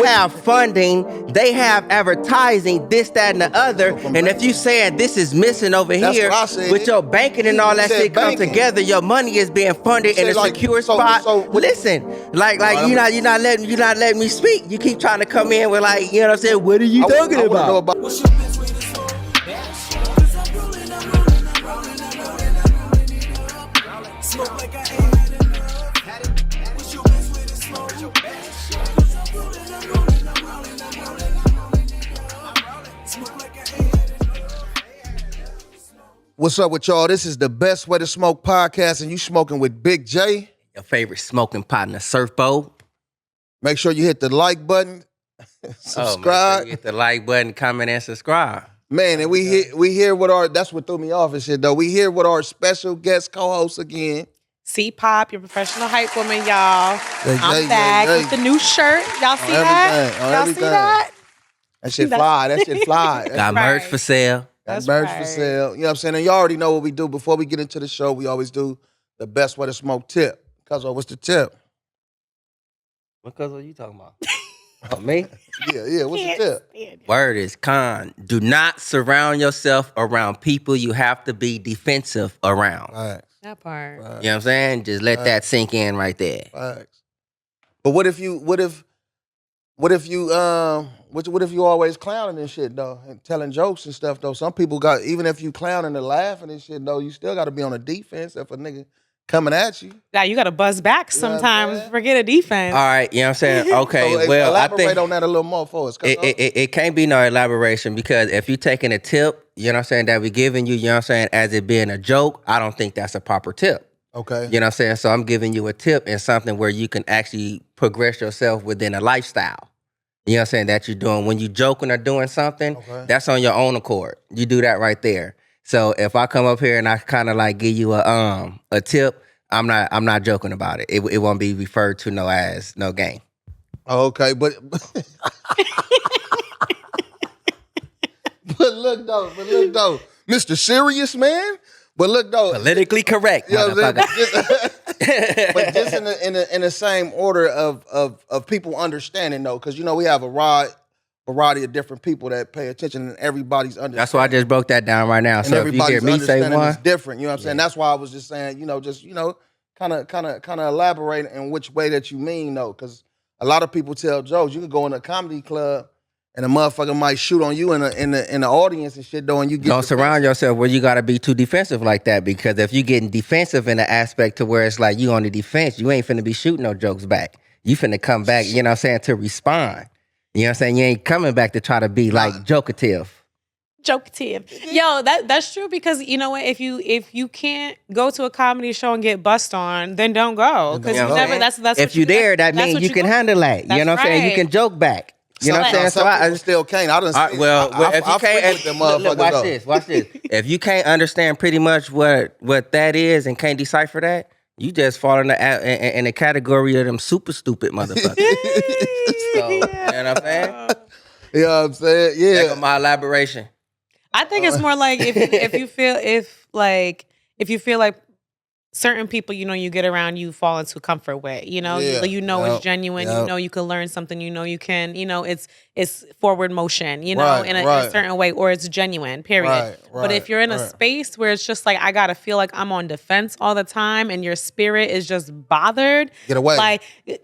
have funding, they have advertising, this, that, and the other. And if you saying this is missing over here, with your banking and all that shit come together, your money is being funded in a secure spot. Listen, like you're not letting me speak. You keep trying to come in with like, you know what I'm saying? What are you talking about? What's up with y'all? This is the Best Way to Smoke podcast, and you smoking with Big J. Your favorite smoking partner, Surfbo. Make sure you hit the like button, subscribe. Sure you hit the like button, comment, and subscribe. Man, and we here with our, that's what threw me off and shit, though. We here with our special guest co-host again. C-Pop, your professional hype woman, y'all. I'm back with the new shirt. Y'all see that? Y'all see that? That shit fly. That shit fly. Got merch for sale. Got merch for sale. You know what I'm saying? And you already know what we do. Before we get into the show, we always do the Best Way to Smoke tip. Cuzzo, what's the tip? What Cuzzo you talking about? Oh, me? Yeah. What's the tip? Word is con. Do not surround yourself around people you have to be defensive around. Right. That part. Right. You know what I'm saying? Just let that sink in right there. Facts. But what if you always clowning and shit though, and telling jokes and stuff though? Some people got, even if you clowning and laughing and shit though, you still got to be on the defense if a nigga coming at you. Yeah, you got to buzz back sometimes. Forget a defense. All right, you know what I'm saying? Okay, So well, elaborate I think on that a little more for us. It can't be no elaboration, because if you taking a tip, you know what I'm saying, that we giving you, you know what I'm saying, as it being a joke, I don't think that's a proper tip. Okay. You know what I'm saying? So I'm giving you a tip and something where you can actually progress yourself within a lifestyle. You know what I'm saying, that you're doing. When you joking or doing something, that's on your own accord. You do that right there. So if I come up here and I kind of like give you a tip, I'm not joking about it. It won't be referred to no game. Okay, but look though, Mr. Serious Man. But look though, politically correct, motherfucker. But just in the same order of people understanding though, because you know we have a variety of different people that pay attention, and everybody's understanding. That's why I just broke that down right now. And so if you hear me say one, it's different. You know what I'm saying? That's why I was just saying, kind of elaborate in which way that you mean though, because a lot of people tell jokes. You can go in a comedy club and a motherfucker might shoot on you in the audience and shit though, and you get don't surround yourself where you gotta be too defensive like that, because if you getting defensive in the aspect to where it's like you on the defense, you ain't finna be shooting no jokes back. You finna come back, you know what I'm saying, to respond. You know what I'm saying? You ain't coming back to try to be like jokative. Yo, that's true, because you know what? If you can't go to a comedy show and get bust on, then don't go. Because that's if you there, that means you can handle that. You know what I'm saying? You can joke back. You know what I'm saying? So I still can't. If you can't, look, watch this. If you can't understand pretty much what that is and can't decipher that, you just fall in the category of them super stupid motherfuckers. So, you know what I'm saying? You know what I'm saying? Yeah. Take my elaboration. I think it's more like if you feel like certain people, you get around, you fall into comfort with, it's genuine, you can learn something, you can, it's forward motion, in a certain way, or it's genuine, period. Right, but if you're in a space where it's just like, I gotta feel like I'm on defense all the time and your spirit is just bothered. Get away. Like,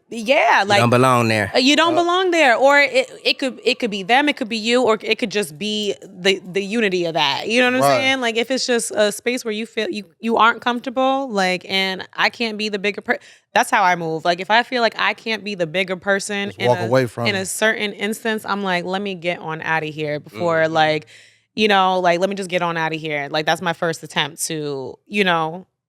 yeah. Like, you don't belong there. You don't belong there. Or it could be them, it could be you, or it could just be the unity of that. You know what I'm saying? Like, if it's just a space where you feel you aren't comfortable, like, and I can't be the bigger person. That's how I move. Like, if I feel like I can't be the bigger person in a certain instance, I'm like, let me get on out of here before, let me just get on out of here. Like, that's my first attempt to,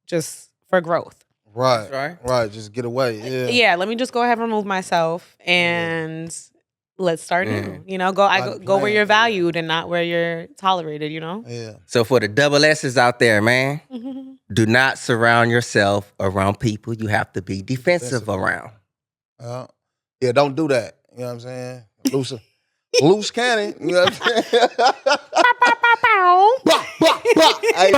just for growth. Right. Just get away. Yeah. Yeah. Let me just go ahead and remove myself and let's start new. Go where you're valued and not where you're tolerated. Yeah. So for the double S's out there, man, do not surround yourself around people you have to be defensive around. Yeah. Don't do that. You know what I'm saying? Loose cannon. You know what I'm saying? Hey,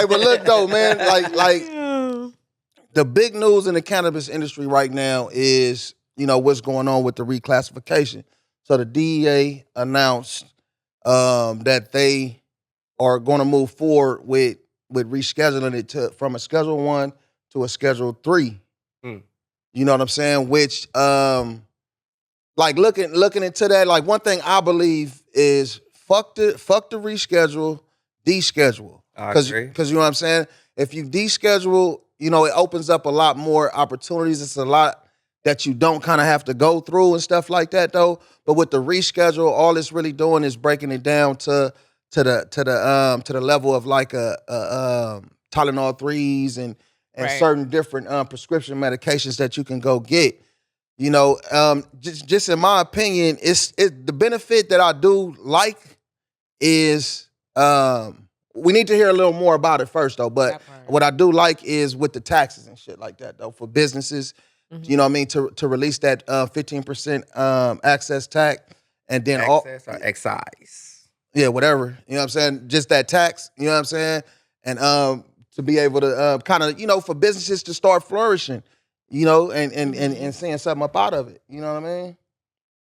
but look though, man, like the big news in the cannabis industry right now is what's going on with the reclassification. So the DEA announced that they are going to move forward with rescheduling it from a Schedule 1 to a Schedule 3. You know what I'm saying? Which, like looking into that, like one thing I believe is fuck the reschedule, deschedule. Because you know what I'm saying? If you deschedule, it opens up a lot more opportunities. It's a lot that you don't kind of have to go through and stuff like that, though. But with the reschedule, all it's really doing is breaking it down to the level of like a Tylenol 3s and certain different prescription medications that you can go get. Just in my opinion, it's the benefit that I do like is we need to hear a little more about it first, though. But what I do like is with the taxes and shit like that, though, for businesses, you know what I mean, to release that 15% access tax, and then access or excise. Yeah, whatever. You know what I'm saying? Just that tax, you know what I'm saying? And to be able to kind of, for businesses to start flourishing, and seeing something up out of it. You know what I mean?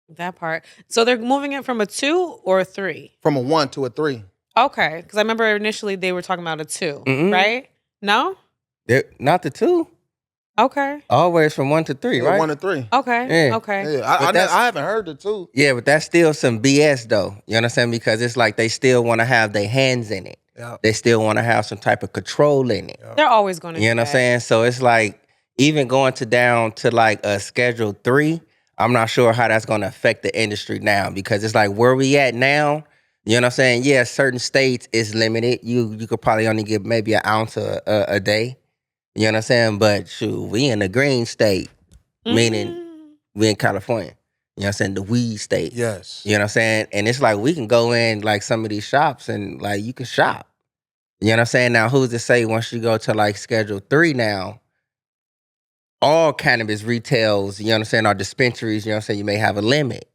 That part. So they're moving it from a 2 or a 3? From a 1 to a 3. Okay, because I remember initially they were talking about a 2, right? No? Not the 2. Okay. Always from 1 to 3, right? 1 to 3. Okay. Yeah. Okay. Yeah, I haven't heard the 2. Yeah, but that's still some BS, though. You understand? Because it's like they still want to have their hands in it. Yeah. They still want to have some type of control in it. They're always going to. You know what I'm saying? So it's like even going down to like a Schedule 3, I'm not sure how that's going to affect the industry now, because it's like where we at now. You know what I'm saying? Yeah, certain states is limited. You could probably only get maybe an ounce a day. You know what I'm saying? But shoot, we in the green state, meaning we in California. You know what I'm saying? The weed state. Yes. You know what I'm saying? And it's like we can go in like some of these shops and like you can shop. You know what I'm saying? Now, who's to say once you go to like Schedule 3 now, all cannabis retails, you know what I'm saying, or dispensaries, you know what I'm saying, you may have a limit.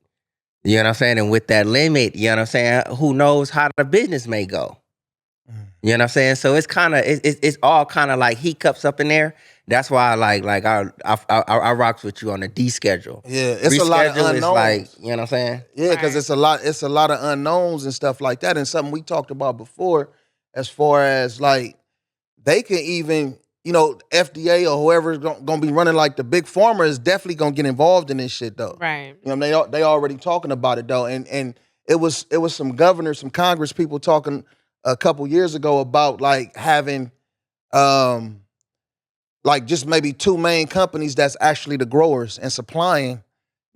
You know what I'm saying? And with that limit, you know what I'm saying, who knows how the business may go. You know what I'm saying? So it's kind of, it's all kind of like hiccups up in there. That's why I rocks with you on the D schedule. Yeah, it's a lot of unknowns. Is like, you know what I'm saying? Yeah, because it's a lot of unknowns and stuff like that. And something we talked about before, as far as like they can even, FDA or whoever's gonna be running like the big pharma is definitely gonna get involved in this shit though. Right. They already talking about it though, and it was some governors, some Congress people talking a couple years ago about like having like just maybe 2 main companies that's actually the growers and supplying,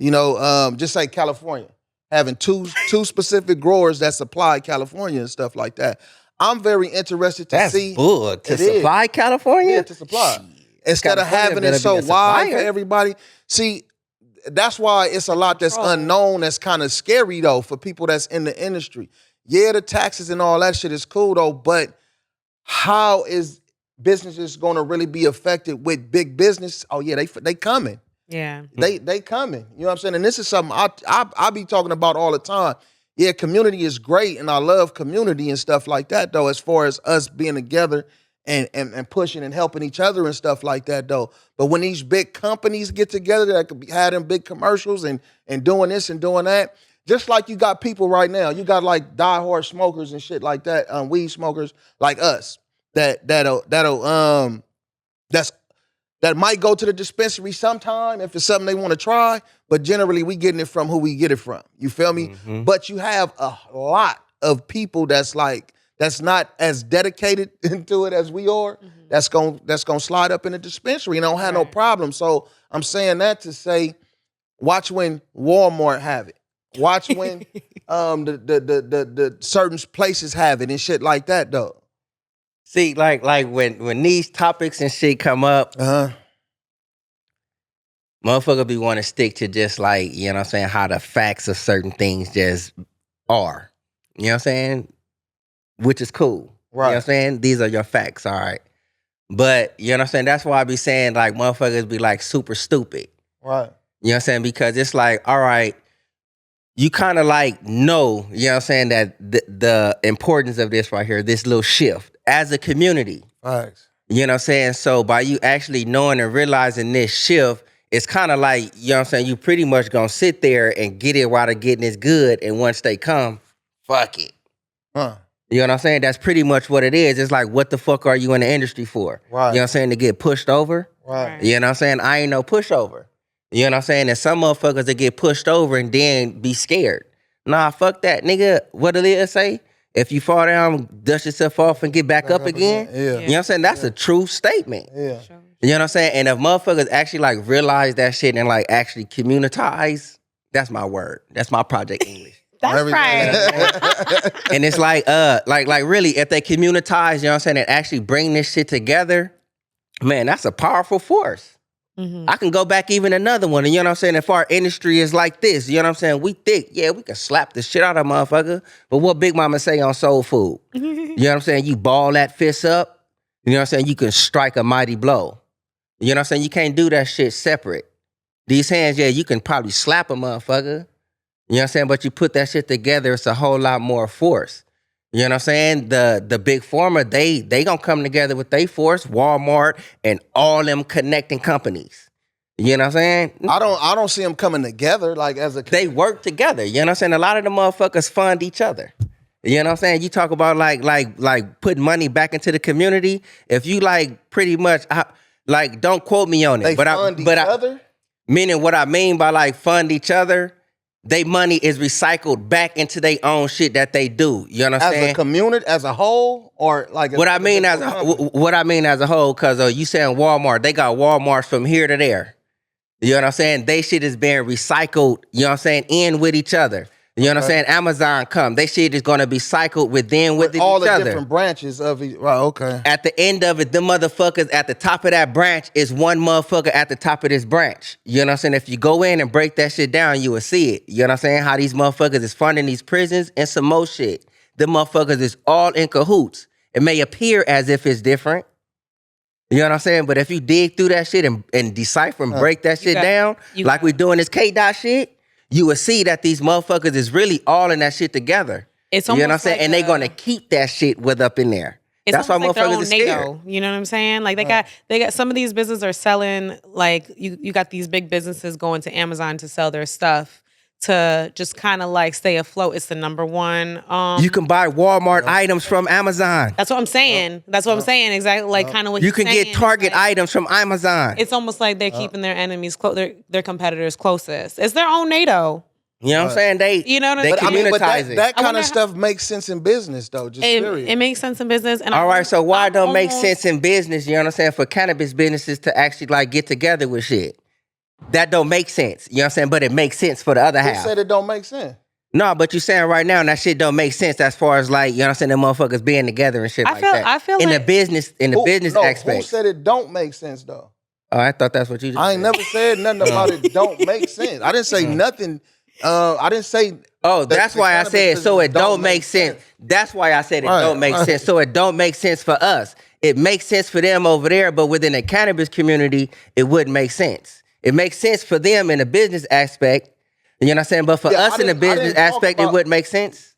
just like California, having two specific growers that supply California and stuff like that. I'm very interested to see. Bull. To supply California? Yeah, to supply. Instead of having it so wide for everybody. See, that's why it's a lot that's unknown, that's kind of scary though for people that's in the industry. Yeah, the taxes and all that shit is cool though, but how is businesses going to really be affected with big business? Oh yeah, they coming. Yeah. They coming. You know what I'm saying? And this is something I be talking about all the time. Yeah, community is great, and I love community and stuff like that, though, as far as us being together and pushing and helping each other and stuff like that, though. But when these big companies get together that could be having big commercials and doing this and doing that, just like you got people right now, you got like diehard smokers and shit like that, weed smokers like us that might go to the dispensary sometime if it's something they want to try, but generally we getting it from who we get it from. You feel me? Mm-hmm. But you have a lot of people that's not as dedicated into it as we are. Mm-hmm. That's gonna slide up in the dispensary and don't have no problem. So I'm saying that to say, watch when Walmart have it. Watch when the certain places have it and shit like that though. See, like when these topics and shit come up, motherfucker be want to stick to just like, you know what I'm saying, how the facts of certain things just are. You know what I'm saying? Which is cool. Right. You know what I'm saying? These are your facts, all right. But, you know what I'm saying? That's why I be saying like motherfuckers be like super stupid. Right. You know what I'm saying? Because it's like, all right, you kind of like know, you know what I'm saying, that the importance of this right here, this little shift as a community. Right. You know what I'm saying? So by you actually knowing and realizing this shift, it's kind of like, you know what I'm saying, you pretty much gonna sit there and get it while the getting is good, and once they come, fuck it. Huh. You know what I'm saying? That's pretty much what it is. It's like, what the fuck are you in the industry for? Right. You know what I'm saying? To get pushed over? Right. You know what I'm saying? I ain't no pushover. You know what I'm saying? And some motherfuckers that get pushed over and then be scared. Nah, fuck that, nigga. What did it say? If you fall down, dust yourself off and get back up again. Yeah. You know what I'm saying? That's a true statement. Yeah. You know what I'm saying? And if motherfuckers actually like realize that shit and like actually communitize, that's my word. That's my Project English. That's right. And it's like really, if they communitize, you know what I'm saying, and actually bring this shit together, man, that's a powerful force. Mm-hmm. I can go back even another one. And you know what I'm saying? If our industry is like this, you know what I'm saying? We thick. Yeah, we can slap the shit out of a motherfucker. But what Big Mama say on Soul Food? You know what I'm saying? You ball that fist up. You know what I'm saying? You can strike a mighty blow. You know what I'm saying? You can't do that shit separate. These hands, yeah, you can probably slap a motherfucker. You know what I'm saying? But you put that shit together, it's a whole lot more force. You know what I'm saying? The big pharma, they gonna come together with their force, Walmart, and all them connecting companies. You know what I'm saying? I don't see them coming together like as a. They work together. You know what I'm saying? A lot of the motherfuckers fund each other. You know what I'm saying? You talk about like putting money back into the community. If you like pretty much like don't quote me on it, They fund each other. Meaning what I mean by like fund each other. They money is recycled back into their own shit that they do. You understand? As a community, as a whole, or like what I mean as a whole, because you saying Walmart, they got Walmarts from here to there. You know what I'm saying? They shit is being recycled. You know what I'm saying? In with each other. You know what I'm saying? Amazon come. They shit is going to be cycled with each other. All the different branches of it. Right, okay. At the end of it, them motherfuckers at the top of that branch is one motherfucker at the top of this branch. You know what I'm saying? If you go in and break that shit down, you will see it. You know what I'm saying? How these motherfuckers is funding these prisons and some more shit. Them motherfuckers is all in cahoots. It may appear as if it's different. You know what I'm saying? But if you dig through that shit and decipher and break that shit down, like we doing this K-Dot shit, you will see that these motherfuckers is really all in that shit together. It's you know what I'm almost saying? like and they gonna keep that shit with up in there. That's why like motherfuckers are scared. NATO, you know what I'm saying? Like they got some of these businesses are selling, like you got these big businesses going to Amazon to sell their stuff to just kind of like stay afloat. It's the number one. You can buy Walmart items from Amazon. That's what I'm saying. That's what I'm saying. Exactly, like kind of what you can get Target items from Amazon. It's almost like they're keeping their enemies, their competitors closest. It's their own NATO. You know what I'm saying? They, you know what I'm they saying? communitize it. That kind of stuff makes sense in business, though. Just period. It makes sense in business. And all right, so why don't make sense in business? You know what I'm saying? For cannabis businesses to actually like get together with shit. That don't make sense. You know what I'm saying? But it makes sense for the other half. You said it don't make sense. No, but you saying right now that shit don't make sense as far as like, you know what I'm saying, the motherfuckers being together and shit like that. I feel in like the business aspect. Who said it don't make sense though? Oh, I thought that's what you just I ain't said. never said nothing about it don't make sense. I didn't say nothing. I didn't say. Oh, that's why I said so it don't make sense. That's why I said it don't make sense. So it don't make sense for us. It makes sense for them over there, but within the cannabis community, it wouldn't make sense. It makes sense for them in the business aspect. You know what I'm saying? But for us in the business aspect, it wouldn't make sense.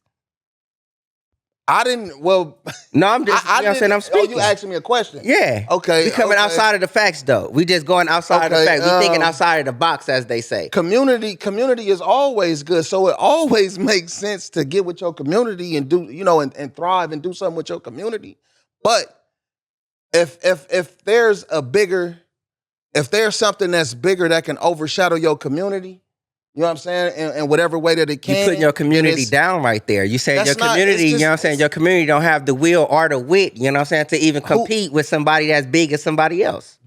I didn't. Well, no, I'm just. You know what I'm saying? I'm speaking. Oh, you asking me a question? Yeah. Okay. We coming outside of the facts, though. We just going outside of the facts. We thinking outside of the box, as they say. Community is always good. So it always makes sense to get with your community and do, you know, and thrive and do something with your community. But if there's something that's bigger that can overshadow your community. You know what I'm saying? In whatever way that it can. You putting your community down right there. You saying your community, you know what I'm saying? Your community don't have the will or the wit, you know what I'm saying, to even compete with somebody that's big as somebody else.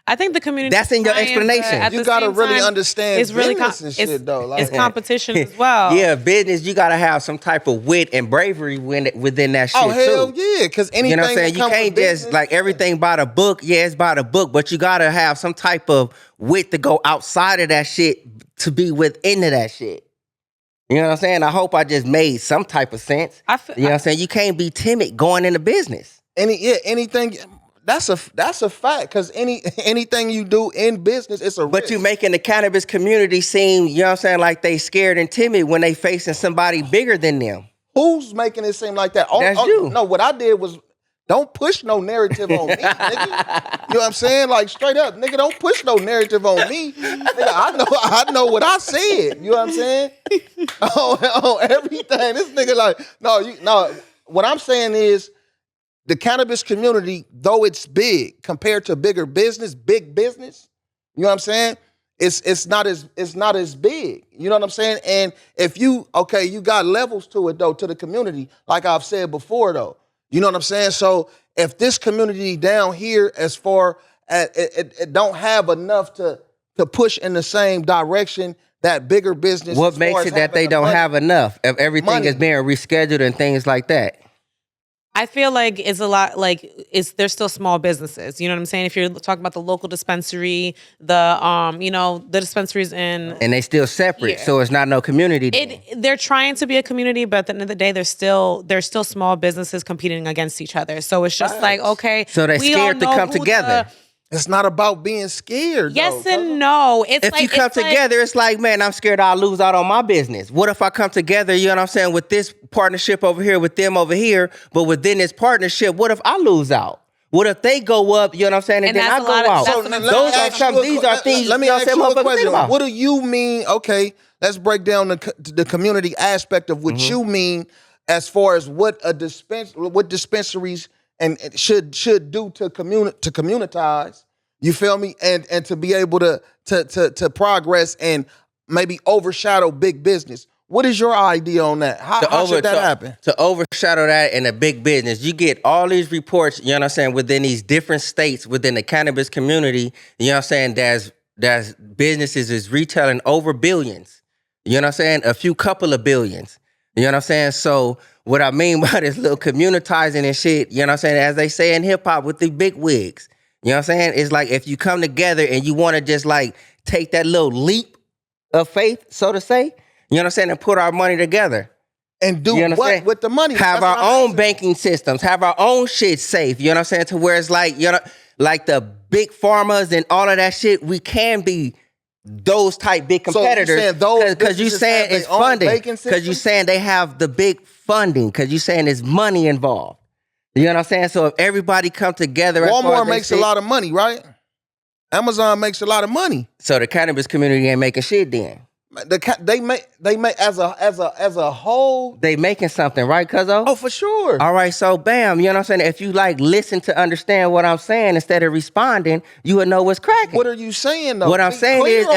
I think the community. That's in your explanation. You gotta really understand business and shit, though. Like, it's competition as well. Yeah, business, you gotta have some type of wit and bravery within that shit, oh, hell too. yeah, because anything. You know what I'm saying? You can't just, like, everything by the book. Yeah, it's by the book, but you gotta have some type of wit to go outside of that shit to be within that shit. You know what I'm saying? I hope I just made some type of sense. You know what I'm saying? You can't be timid going into business. Anything. That's a fact, because anything you do in business, it's a risk. But you making the cannabis community seem, you know what I'm saying, like they scared and timid when they facing somebody bigger than them. Who's making it seem like that? That's you. No, what I did was, Don't push no narrative on me, nigga. You know what I'm saying? Like straight up, nigga, don't push no narrative on me. Nigga, I know what I said. You know what I'm saying? on everything. This nigga like, no. What I'm saying is the cannabis community, though it's big compared to big business, you know what I'm saying? It's not as big. You know what I'm saying? And if you got levels to it though, to the community, like I've said before though. You know what I'm saying? So if this community down here, as far as it don't have enough to push in the same direction that bigger business. What makes it that they don't have enough if everything is being rescheduled and things like that? I feel like it's a lot they're still small businesses. You know what I'm saying? If you're talking about the local dispensary, the dispensaries and they still separate, so it's not no community. They're trying to be a community, but at the end of the day, they're still small businesses competing against each other. So it's just like, okay, so they're scared to come together. It's not about being scared. Yes and no. If you come together, it's like, man, I'm scared I'll lose out on my business. What if I come together, you know what I'm saying, with this partnership over here, with them over here, but within this partnership, what if I lose out? What if they go up, you know what I'm saying, and then I go out? So these are things, let me ask you a question. What do you mean, okay, let's break down the community aspect of what you mean as far as what dispensaries and it should do to communitize, you feel me, and to be able to progress and maybe overshadow big business. What is your idea on that? How should that happen? To overshadow that in a big business, you get all these reports, you know what I'm saying, within these different states, within the cannabis community, you know what I'm saying, there's businesses is retailing over billions. You know what I'm saying? A few couple of billions. You know what I'm saying? So what I mean by this little communitizing and shit, you know what I'm saying, as they say in hip hop with the big wigs, you know what I'm saying? It's like if you come together and you want to just like take that little leap of faith, so to say, you know what I'm saying, and put our money together. And do what with the money? Have our own banking systems, have our own shit safe, you know what I'm saying, to where it's like, you know, like the big pharmas and all of that shit, we can be those type big competitors, because you saying it's funding, because you saying they have the big funding, because you saying there's money involved. You know what I'm saying? So if everybody come together, Walmart makes a lot of money, right? Amazon makes a lot of money. So the cannabis community ain't making shit then. They make as a whole. They making something, right, cuzzo? Oh, for sure. All right, so bam, you know what I'm saying? If you like listen to understand what I'm saying instead of responding, you would know what's cracking. What are you saying though? What I'm saying is,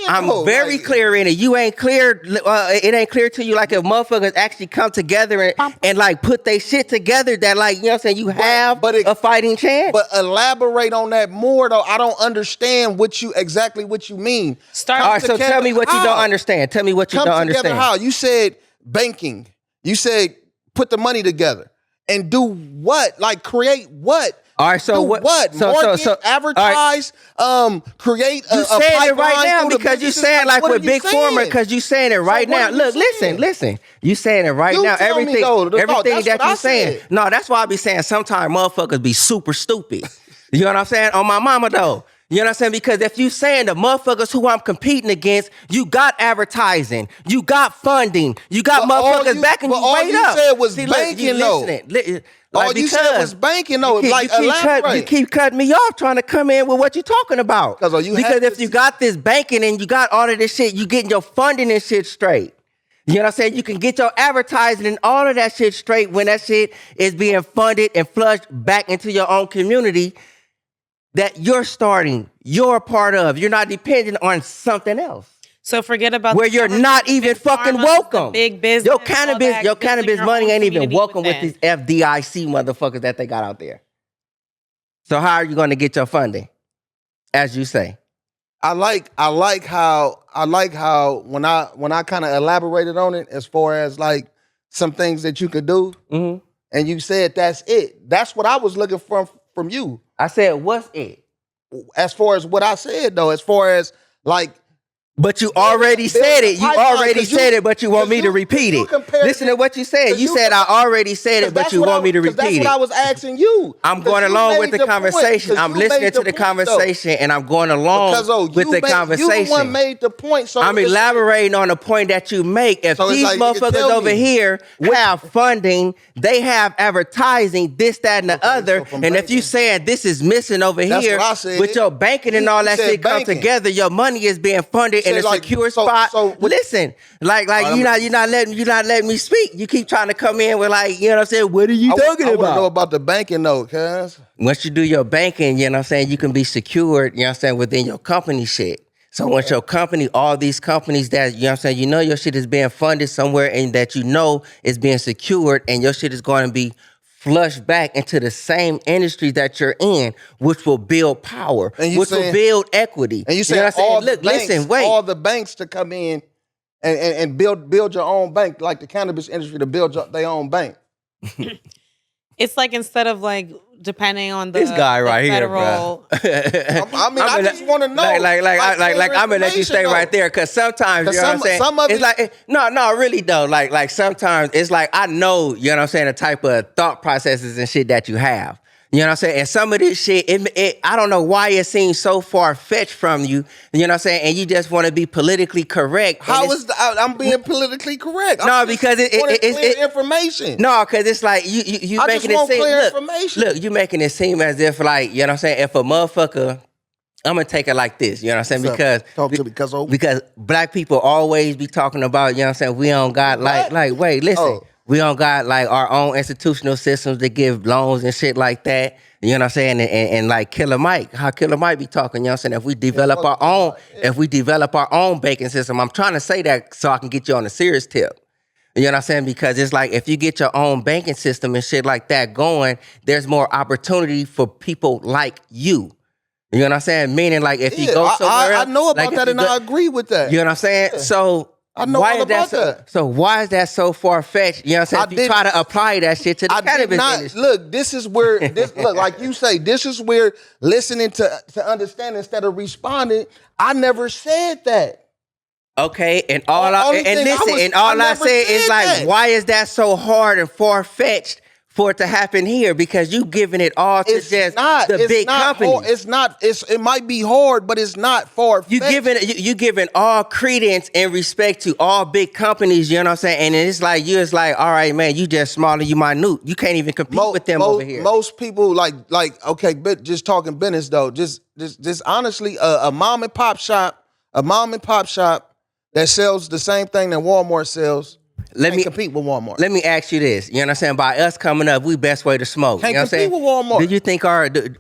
I'm very clear in it. You ain't clear. It ain't clear to you. Like if motherfuckers actually come together and like put they shit together, that like, you know what I'm saying, you have a fighting chance. But elaborate on that more though. I don't understand exactly what you mean. All right, so tell me what you don't understand. Tell me what you don't understand. How? You said banking. You said put the money together and do what? Like create what? All right, so what? Market, advertise, create a pipeline. You saying it right now because you saying like with big pharma, because you saying it right now. Look, listen. You saying it right now. Everything that you saying. No, that's why I be saying sometimes motherfuckers be super stupid. You know what I'm saying? On my mama though. You know what I'm saying? Because if you saying the motherfuckers who I'm competing against, you got advertising, you got funding, you got motherfuckers backing you. Wait up. All you said was banking though. All you said was banking though. You keep cutting me off trying to come in with what you talking about. Because if you got this banking and you got all of this shit, you getting your funding and shit straight. You know what I'm saying? You can get your advertising and all of that shit straight when that shit is being funded and flushed back into your own community that you're starting, you're a part of. You're not dependent on something else. So forget about where you're not even fucking welcome. Big business. Your cannabis money ain't even welcome with these FDIC motherfuckers that they got out there. So how are you going to get your funding? As you say. I like how when I kind of elaborated on it as far as like some things that you could do, and you said that's it. That's what I was looking from you. I said, what's it? As far as what I said, though, as far as like But you already said it. You already said it, but you want me to repeat it. Listen to what you said. You said I already said it, but you want me to repeat it. That's what I was asking you. I'm going along with the conversation. I'm listening to the conversation, and I'm going along with the conversation. You the one made the point. So I'm elaborating on the point that you make. If these motherfuckers over here have funding, they have advertising, this, that, and the other. And if you saying this is missing over here, with your banking and all that shit come together, your money is being funded in a secure spot. Listen, like you're not letting me speak. You keep trying to come in with like, you know what I'm saying? What are you talking about? I want to know about the banking though, cuz. Once you do your banking, you know what I'm saying, you can be secured, you know what I'm saying, within your company shit. So once your company, all these companies that, you know what I'm saying, you know your shit is being funded somewhere and that you know is being secured and your shit is going to be flushed back into the same industry that you're in, which will build power, which will build equity. And you say all the banks to come in and build your own bank, like the cannabis industry to build their own bank. It's like instead of like depending on this guy right here, bro. I just want to know. Like I'm gonna let you stay right there, because sometimes you know what I'm saying. It's like no, really though. Like sometimes it's like I know, you know what I'm saying, the type of thought processes and shit that you have. You know what I'm saying? And some of this shit, I don't know why it seems so far-fetched from you. You know what I'm saying? And you just want to be politically correct. I'm being politically correct? No, because it's information. No, because it's like you making it seem. Look, you making it seem as if like, you know what I'm saying, if a motherfucker, I'm gonna take it like this, you know what I'm saying? Because black people always be talking about, you know what I'm saying, we don't got wait, listen. We don't got like our own institutional systems that give loans and shit like that. You know what I'm saying? And like Killer Mike, how Killer Mike be talking, you know what I'm saying? If we develop our own banking system, I'm trying to say that so I can get you on a serious tip. You know what I'm saying? Because it's like if you get your own banking system and shit like that going, there's more opportunity for people like you. You know what I'm saying? Meaning like if you go somewhere else. I know about that and I agree with that. You know what I'm saying? So I know all about that. So why is that so far-fetched? You know what I'm saying? If you try to apply that shit to the cannabis industry. Look, this is where, look, like you say, this is where listening to understand instead of responding, I never said that. Okay, and all I said is like, why is that so hard and far-fetched for it to happen here? Because you giving it all to the big companies. It might be hard, but it's not far-fetched. You giving all credence and respect to all big companies, you know what I'm saying? And it's like, all right, man, you just smaller, you minute. You can't even compete with them over here. Most people okay, but just talking business though, just honestly, a mom and pop shop that sells the same thing that Walmart sells. Let me compete with Walmart. Let me ask you this. You know what I'm saying? By us coming up, we best way to smoke. Can't you know what I'm saying? With Walmart.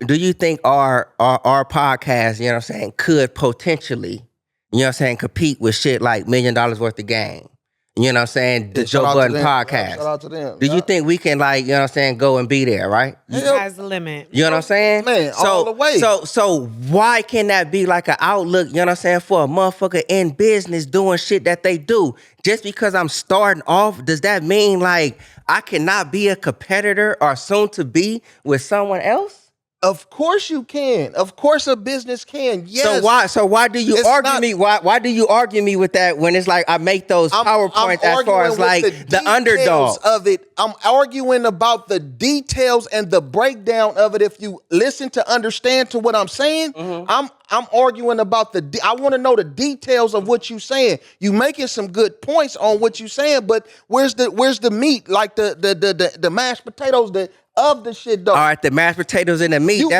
Do you think our podcast, you know what I'm saying, could potentially, you know what I'm saying, compete with shit like $1 million worth of game? You know what I'm saying? The Joe Budden podcast. Shout out to them. Do you think we can, like, you know what I'm saying, go and be there, right? Sky's the limit. You know what I'm saying? Man, all the way. So why can that be like an outlook, you know what I'm saying, for a motherfucker in business doing shit that they do? Just because I'm starting off, does that mean like I cannot be a competitor or soon to be with someone else? Of course you can. Of course a business can. Yes. So why do you argue me? Why do you argue me with that when it's like I make those PowerPoints as far as like the underdog of it? I'm arguing about the details and the breakdown of it. If you listen to understand to what I'm saying, I'm arguing about I want to know the details of what you're saying. You making some good points on what you're saying, but where's the meat? Like the mashed potatoes of the shit though. All right, the mashed potatoes and the meat. We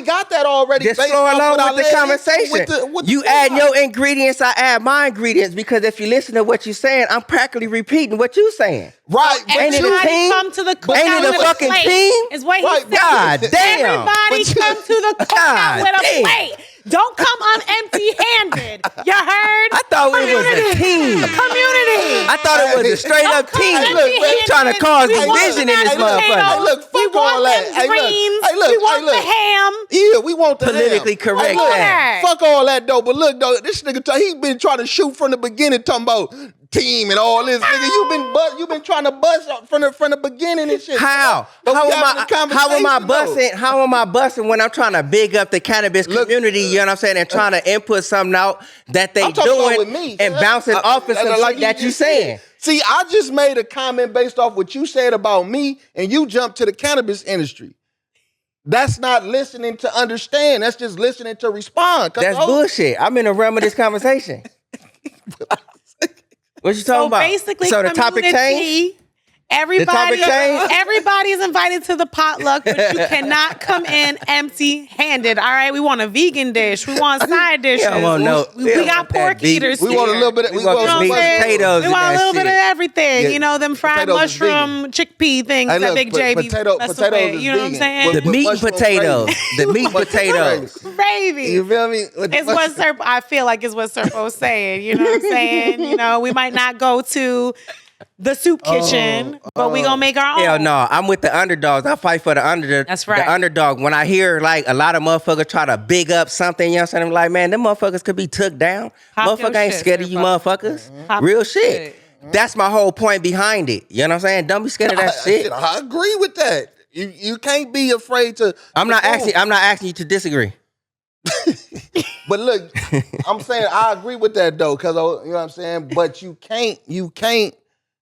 got that already. Just flow along with the conversation. You add your ingredients, I add my ingredients, because if you listen to what you're saying, I'm practically repeating what you're saying. Right. Ain't it a team? Come to the Ain't it a fucking team? Is what he said. God damn. Everybody come to the cookout with a plate. Don't come on empty-handed. You heard? I thought we was a team. Community. I thought it was a straight up team. You trying to cause division in this motherfucker. Hey, look, fuck all that. We want the ham. Yeah, we want the politically ham. correct ham. Fuck all that though. But look though, this nigga he been trying to shoot from the beginning, talking about team and all this, nigga. You been trying to bust from the beginning and shit. How? How am I busting when I'm trying to big up the cannabis community? You know what I'm saying? And trying to input something out that they doing with me, and bouncing off of some shit that you saying. See, I just made a comment based off what you said about me, and you jumped to the cannabis industry. That's not listening to understand. That's just listening to respond. That's bullshit. I'm in the realm of this conversation. What you talking about? Basically, so the topic changed? Everybody's invited to the potluck, but you cannot come in empty-handed. All right, we want a vegan dish. We want side dishes. We got pork eaters. We want a little bit. We want meat, potatoes. We want a little bit of everything. You know, them fried mushroom chickpea things that Big J be messing with. You know what I'm saying? The meat and potatoes. The meat and potatoes. Gravy. You feel me? It's what I feel like is what Serpo's saying. You know what I'm saying? You know, we might not go to the soup kitchen, but we gonna make our own. Hell no, I'm with the underdogs. I fight for the underdog. That's right. The underdog. When I hear like a lot of motherfuckers try to big up something, you know what I'm saying? I'm like, man, them motherfuckers could be took down. Motherfucker ain't scared of you motherfuckers. Real shit. That's my whole point behind it. You know what I'm saying? Don't be scared of that shit. I agree with that. You can't be afraid to. I'm not asking you to disagree. But look, I'm saying I agree with that though, because you know what I'm saying. But you can't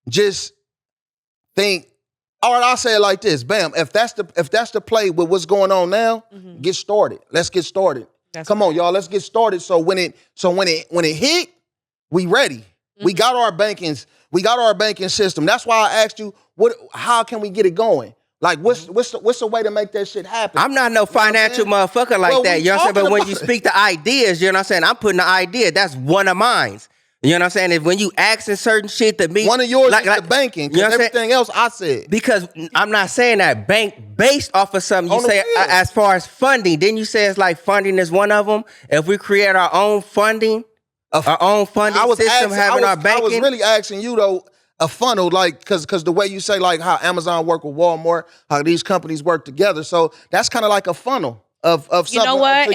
just think. All right, I'll say it like this. Bam. If that's the play with what's going on now, get started. Let's get started. Come on, y'all. Let's get started. So when it hit, we ready. We got our banking system. That's why I asked you, how can we get it going? Like, what's the way to make that shit happen? I'm not no financial motherfucker like that. You know what I'm saying? But when you speak the ideas, you know what I'm saying? I'm putting the idea. That's one of mine. You know what I'm saying? If when you asking certain shit to me, one of yours is the banking. Because everything else I said. Because I'm not saying that bank based off of something. You say as far as funding, then you say it's like funding is one of them. If we create our own funding, our system, our banking. I was really asking you though. A funnel, like, because the way you say, like, how Amazon work with Walmart, how these companies work together. So that's kind of like a funnel of something. You know what?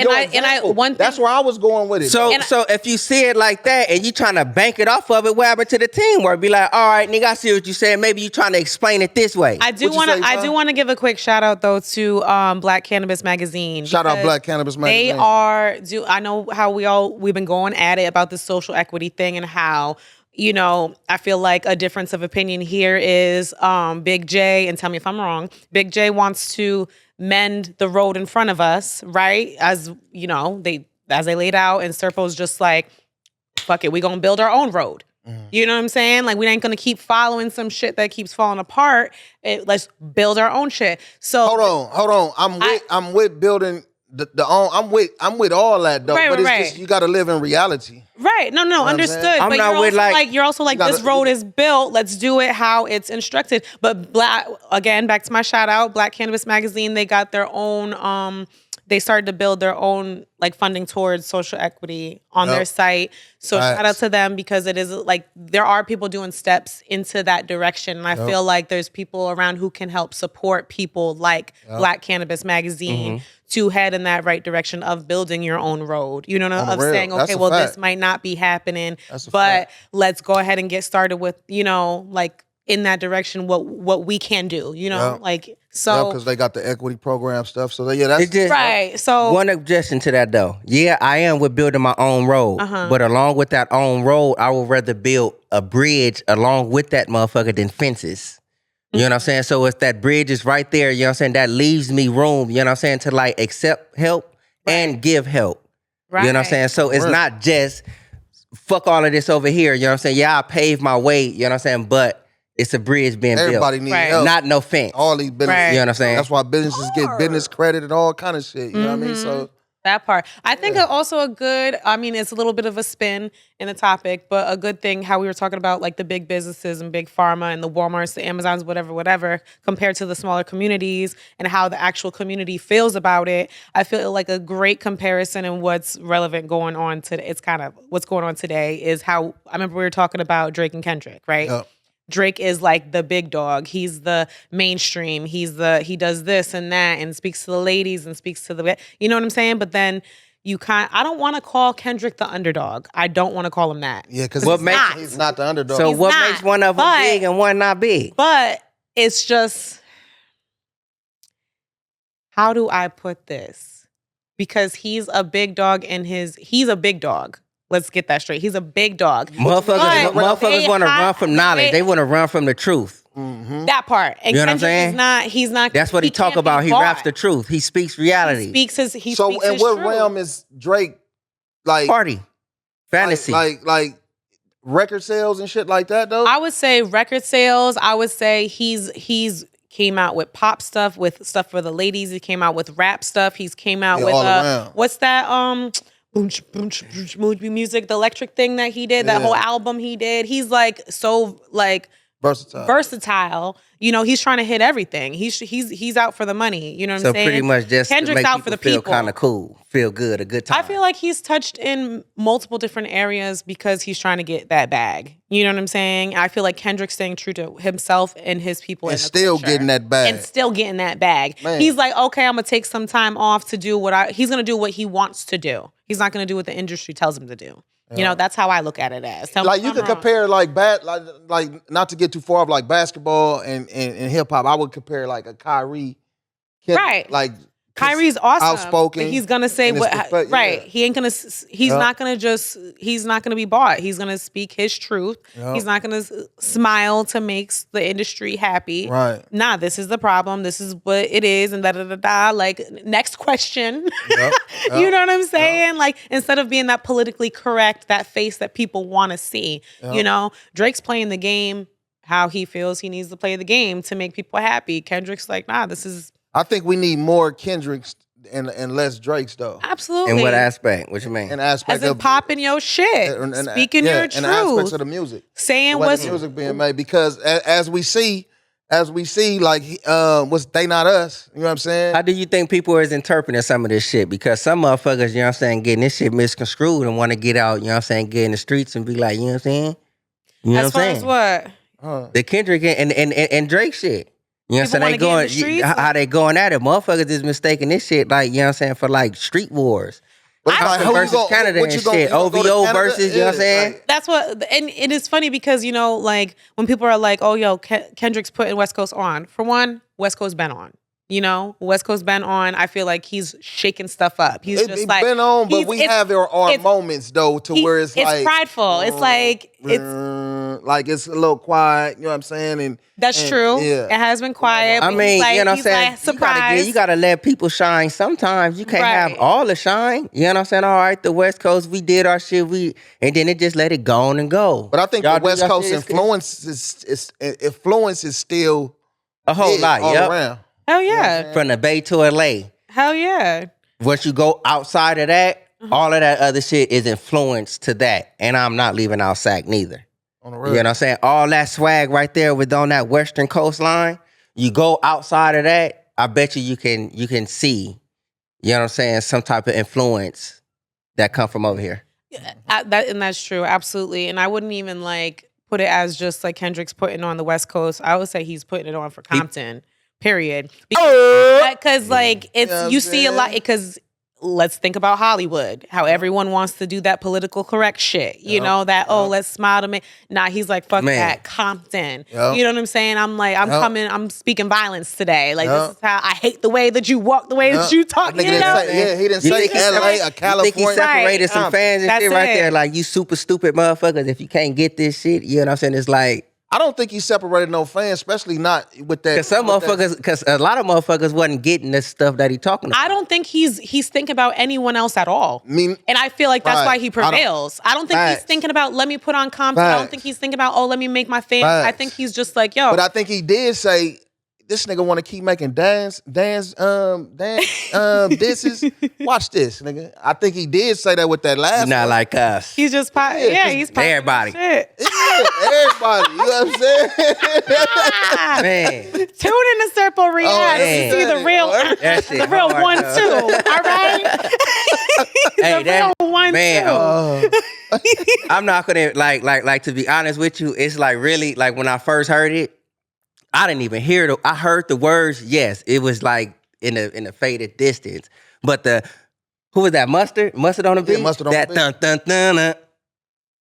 One thing, that's where I was going with it. So if you see it like that and you trying to bank it off of it, what happened to the teamwork? Be like, all right, nigga, I see what you're saying. Maybe you trying to explain it this way. I do want to give a quick shout out though to Black Cannabis Magazine. Shout out Black Cannabis Magazine. I know how we've been going at it about the social equity thing and how, you know, I feel like a difference of opinion here is Big J, and tell me if I'm wrong, Big J wants to mend the road in front of us, right? As, you know, they laid out, and Serpo's just like, fuck it, we gonna build our own road. You know what I'm saying? Like, we ain't gonna keep following some shit that keeps falling apart. Let's build our own shit. So hold on. I'm with building I'm with all that though. But it's just you gotta live in reality. Right. No, understood. But you're also like this road is built. Let's do it how it's instructed. But back to my shout out, Black Cannabis Magazine, they got their own they started to build their own like funding towards social equity on their site. So shout out to them, because it is like there are people doing steps into that direction. And I feel like there's people around who can help support people like Black Cannabis Magazine to head in that right direction of building your own road. You know, of saying, okay, well, this might not be happening, but let's go ahead and get started with, you know, like in that direction, what we can do, you know, like, so. because they got the equity program stuff. So that's right. So one objection to that though. Yeah, I am with building my own road, but along with that own road, I would rather build a bridge along with that motherfucker than fences. You know what I'm saying? So if that bridge is right there, you know what I'm saying, that leaves me room, you know what I'm saying, to like accept help and give help. Right. You know what I'm saying? So it's not just fuck all of this over here, you know what I'm saying? Yeah, I paved my way, you know what I'm saying, but it's a bridge being built. Everybody needs help. Not no fence. All these businesses. You know what I'm saying? That's why businesses get business credit and all kind of shit. You know what I mean? So that part. I think also it's a little bit of a spin in the topic, but a good thing how we were talking about like the big businesses and big pharma and the Walmarts, the Amazons, whatever, compared to the smaller communities and how the actual community feels about it. I feel like a great comparison and what's relevant going on today. It's kind of what's going on today is how, I remember we were talking about Drake and Kendrick, right? Yep. Drake is like the big dog. He's the mainstream. He does this and that and speaks to the ladies and speaks to the, you know what I'm saying? But then I don't want to call Kendrick the underdog. I don't want to call him that. Yeah, because he's not the underdog. So what makes one of them big and one not big? But it's just, how do I put this? Because he's a big dog he's a big dog. Let's get that straight. He's a big dog. Motherfuckers want to run from knowledge. They want to run from the truth. Mm-hmm. That part. And you know what I'm saying? He's not. That's what he talk about. He raps the truth. He speaks reality. He speaks his what truth. realm is Drake like? Party. Fantasy. Like record sales and shit like that though? I would say record sales. I would say he's came out with pop stuff, with stuff for the ladies. He came out with rap stuff. He's came out with what's that music, the electric thing that he did, that whole album he did. He's like so like versatile. You know, he's trying to hit everything. He's out for the money. You know what I'm saying? So pretty much just Kendrick's to make out for the people. Feel kind of cool, feel good, a good time. I feel like he's touched in multiple different areas because he's trying to get that bag. You know what I'm saying? I feel like Kendrick's staying true to himself and his people, and still getting that bag. And still getting that bag. Man. He's like, okay, I'm gonna take some time off to do he's gonna do what he wants to do. He's not gonna do what the industry tells him to do. You know, that's how I look at it as. Like you could compare like not to get too far off, like basketball and hip hop. I would compare like a Kyrie, right? Like Kyrie's awesome, outspoken. But he's gonna say right. He ain't gonna. He's not gonna He's not gonna be bought. He's gonna speak his truth. He's not gonna smile to make the industry happy. Right. Nah, this is the problem. This is what it is, and da da da da. Like, next question. You know what I'm saying? Like, instead of being that politically correct, that face that people want to see. You know, Drake's playing the game how he feels he needs to play the game to make people happy. Kendrick's like, nah, this is. I think we need more Kendricks and less Drakes, though. Absolutely. In what aspect? What you mean? An aspect of popping your shit, speaking your truth, and aspects of the music, saying what's the music being made. Because as we see, like what's They Not Us. You know what I'm saying? How do you think people is interpreting some of this shit? Because some motherfuckers, you know what I'm saying, getting this shit misconstrued and want to get out, you know what I'm saying, get in the streets and be like, you know what I'm saying? You know as far as what? The Kendrick and Drake shit. You know what I'm saying? They going, how they going at it. Motherfuckers is mistaking this shit like, you know what I'm saying, for like street wars. Compton versus Canada and shit. OVO versus, you know what I'm saying? That's what, and it is funny because, you know, like when people are like, oh, yo, Kendrick's putting West Coast on. For one, West Coast been on. You know, West Coast been on. I feel like he's shaking stuff up. He's just like been on, but we have our moments though where it's like prideful. It's like it's a little quiet. You know what I'm saying? And that's true. Yeah. It has been quiet. I mean, like, you know what I'm saying? Like, surprise. You gotta let people shine. Sometimes you can't have all the shine. You know what I'm saying? All right, the West Coast, we did our shit. And then it just let it go on and go. But I think the West Coast influence is still a whole lot. All around. Hell yeah. From the Bay to LA. Hell yeah. Once you go outside of that, all of that other shit is influenced to that. And I'm not leaving out Sac neither. On the road. You know what I'm saying? All that swag right there on that western coastline, you go outside of that, I bet you can see, you know what I'm saying, some type of influence that come from over here. And that's true, absolutely. And I wouldn't even like put it as just like Kendrick's putting on the West Coast. I would say he's putting it on for Compton. Period. Because like it's you see a lot because let's think about Hollywood, how everyone wants to do that political correct shit. You know, that let's smile to me. Nah, he's like, fuck that, Compton. You know what I'm saying? I'm like, I'm speaking violence today. Like this is how I hate the way that you walk, the way that you talk. You know? He didn't say LA or California. You think he separated some fans and shit right there, like you super stupid motherfuckers. If you can't get this shit, you know what I'm saying? It's like I don't think he separated no fans, especially not with that. Because a lot of motherfuckers wasn't getting this stuff that he talking about. I don't think he's thinking about anyone else at all. And I feel like that's why he prevails. I don't think he's thinking about, let me put on Compton. I don't think he's thinking about, let me make my fans. I think he's just like, yo. But I think he did say, this nigga want to keep making dance disses. Watch this, nigga. I think he did say that with that last one. Not like us. He's just he's everybody. Shit. Yeah, everybody. You know what I'm saying? Man. Tune in to Circle React to see the real 1-2. All right? Hey, the real 1-2. I'm not gonna like to be honest with you, it's like really like when I first heard it, I didn't even hear I heard the words, yes, it was like in the faded distance. But Who was that? Mustard? Mustard on the beat? Yeah, Mustard on the beat. That dun dun dun dun.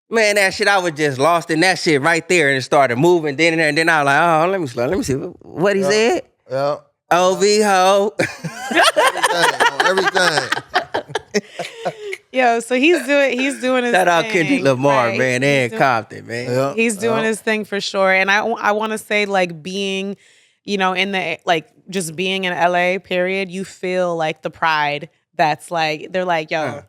Man, that shit, I was just lost in that shit right there, and it started moving. Then and then I was like, oh, let me see what he said. Yeah. OV ho. Everything. Yo, so he's doing his Shout out thing, Kendrick Lamar, right? man, and Compton, man. Yeah. He's doing his thing for sure. And I want to say, like, being, you know, in the, like, just being in LA, period, you feel like the pride that's like, they're like, yo,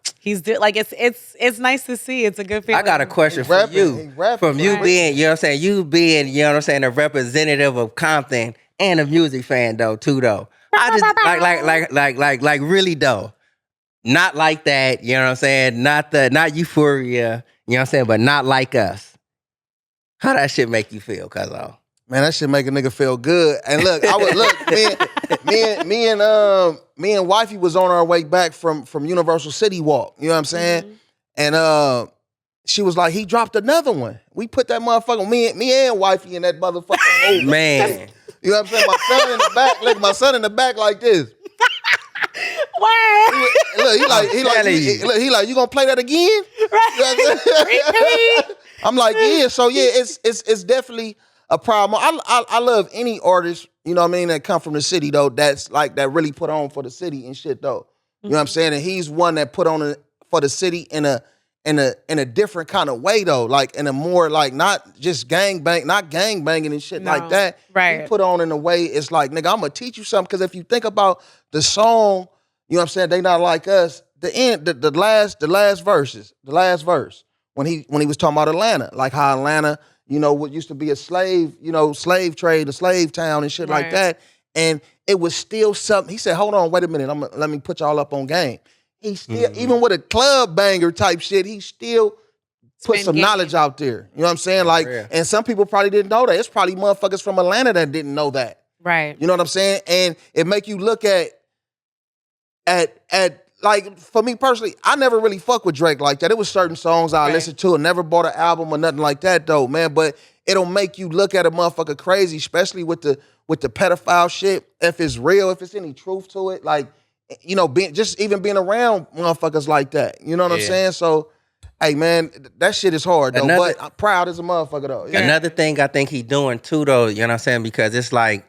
like, it's nice to see. It's a good feeling. I got a question for you. From you being, you know what I'm saying, you being, you know what I'm saying, a representative of Compton and a music fan though, too though. I just like really though. Not like that, you know what I'm saying? Not Euphoria, you know what I'm saying, but not like us. How that shit make you feel, cuzzo? Man, that shit make a nigga feel good. And look, me and wifey was on our way back from Universal City Walk. You know what I'm saying? Mm-hmm. And she was like, he dropped another one. We put that motherfucker, me and wifey in that motherfucking movie. Man. You know what I'm saying? My son in the back, look, my son in the back like this. What? Look, he like, you gonna play that again? Right. I'm like, yeah. So yeah, it's definitely a problem. I love any artist, you know what I mean, that come from the city though. That's like that really put on for the city and shit though. You know what I'm saying? And he's one that put on for the city in a different kind of way though, like in a more like not just gang banging and shit like that. Right. He put on in a way it's like, nigga, I'm gonna teach you something. Because if you think about the song, you know what I'm saying, They Not Like Us, the last verse when he was talking about Atlanta, like how Atlanta, you know, what used to be a slave trade, a slave town and shit like that, and it was still something. He said, hold on, wait a minute, let me put y'all up on game. He still, even with a club banger type shit, he still put some knowledge out there. You know what I'm saying? Like, and some people probably didn't know that. It's probably motherfuckers from Atlanta that didn't know that. Right. You know what I'm saying? And it make you look at like, for me personally, I never really fuck with Drake like that. It was certain songs I listened to and never bought an album or nothing like that though, man. But it'll make you look at a motherfucker crazy, especially with the pedophile shit. If it's real, if it's any truth to it, like, you know, being around motherfuckers like that. You know what I'm saying? So, hey man, that shit is hard though. But I'm proud as a motherfucker though. Yeah. Another thing I think he doing too though, you know what I'm saying? Because it's like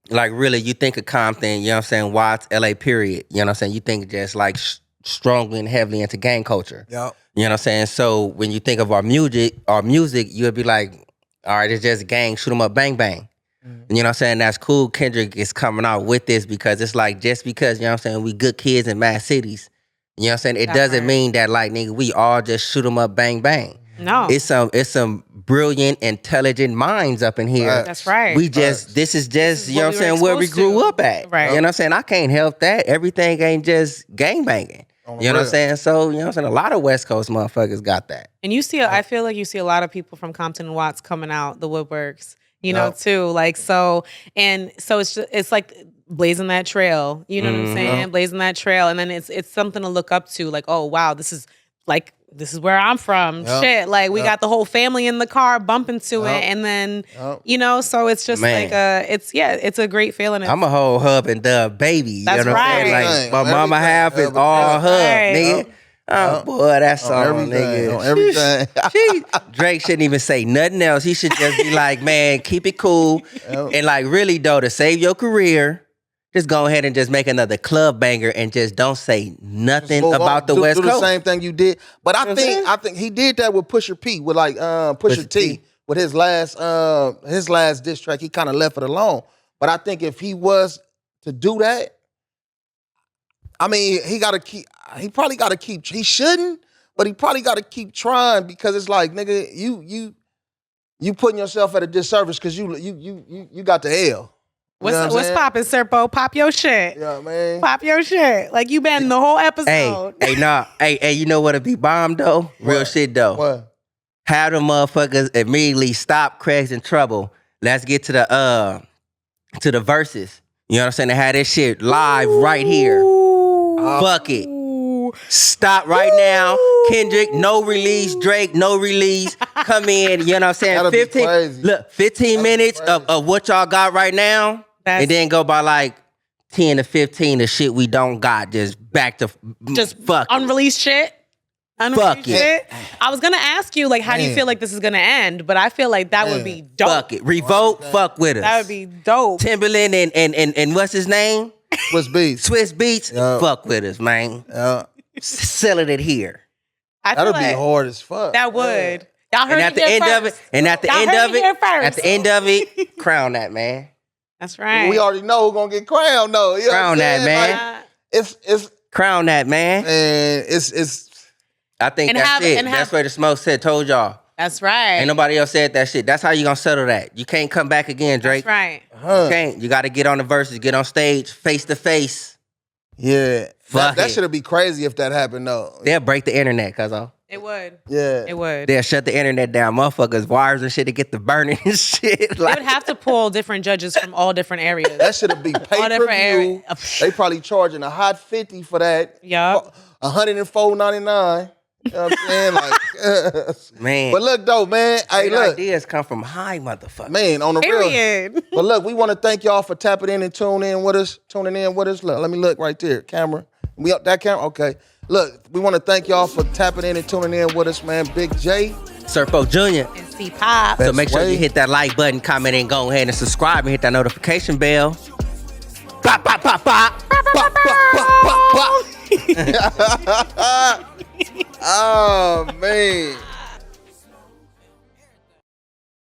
really, you think of Compton, you know what I'm saying, Watts, LA period. You know what I'm saying? You think just like strongly and heavily into gang culture. Yep. You know what I'm saying? So when you think of our music, you'll be like, all right, it's just gang, shoot 'em up, bang, bang. You know what I'm saying? That's cool. Kendrick is coming out with this because it's like, just because, you know what I'm saying, we good kids in mad cities, you know what I'm saying? It doesn't mean that like, nigga, we all just shoot 'em up, bang, bang. No. It's some brilliant, intelligent minds up in here. That's right. This is just, you know what I'm saying, where we grew up at. Right. You know what I'm saying? I can't help that. Everything ain't just gang banging. You know what I'm saying? So, you know what I'm saying? A lot of West Coast motherfuckers got that. And you see, I feel like you see a lot of people from Compton and Watts coming out the woodworks, you know, too. Like, so it's like blazing that trail. You know what I'm saying? Blazing that trail. And then it's something to look up to. Like, oh, wow, this is where I'm from. Shit. Like, we got the whole family in the car bumping to it. And then, you know, so it's just like, it's a great feeling. I'm a whole hub and dub baby. That's you know what I'm saying? Like, my mama half is all hub, nigga. Oh, boy, that song, nigga. On everything. Drake shouldn't even say nothing else. He should just be like, man, keep it cool. And like, really, though, to save your career, just go ahead and just make another club banger and just don't say nothing about the West Coast. Do the same thing you did. But I think he did that with Pusha P, with like Pusha T. With his last diss track. He kind of left it alone. But I think if he was to do that, I mean, he shouldn't, but he probably got to keep trying, because it's like, nigga, you putting yourself at a disservice because you got the L. What's poppin', Serpo? Pop your shit. Yeah, man. Pop your shit. Like, you been the whole episode. Hey, you know what'll be bomb though? Real shit though. What? How the motherfuckers immediately stop Craig's in trouble. Let's get to the verses. You know what I'm saying? They had this shit live right here. Fuck it. Stop right now. Kendrick, no release. Drake, no release. Come in, you know what I'm saying? 15 minutes of what y'all got right now. And then go by like 10 to 15 of shit we don't got. Just back to just fuck unreleased shit. Fuck it. I was gonna ask you, like, how do you feel like this is gonna end? But I feel like that would be dope. Fuck it. Revolt, fuck with us. That would be dope. Timberland and what's his name? Swiss Beats. Fuck with us, man. Selling it here. That'd be hard as fuck. That would. Y'all heard and at the end of it, crown that, man. That's right. We already know who's gonna get crowned, though. You crown that, man. Like, it's crown that, man. And it's. I think that's it. That's where the smoke said. Told y'all. That's right. Ain't nobody else said that shit. That's how you gonna settle that. You can't come back again, Drake. That's right. You can't. You got to get on the verses, get on stage, face to face. Yeah. That should be crazy if that happened, though. They'll break the internet, cuzzo. It would. Yeah. It would. They'll shut the internet down. Motherfuckers, wires and shit to get the burning and shit. Like, they would have to pull different judges from all different areas. That should be pay-per-view. They probably charging a hot 50 for that. Yeah. $104.99. You know what I'm saying? Like, man. But look, though, man. Hey, look. Ideas come from high, motherfucker. Man, on the real. But look, we want to thank y'all for tapping in and tuning in with us. Look, let me look right there. Camera. We up that camera? Okay. Look, we want to thank y'all for tapping in and tuning in with us, man. Big J. Serpo Jr. And C Pop. So make sure you hit that like button, comment, and go ahead and subscribe and hit that notification bell. Pop, pop, pop, pop. Pop, pop, pop, pop, pop, pop. Oh, man.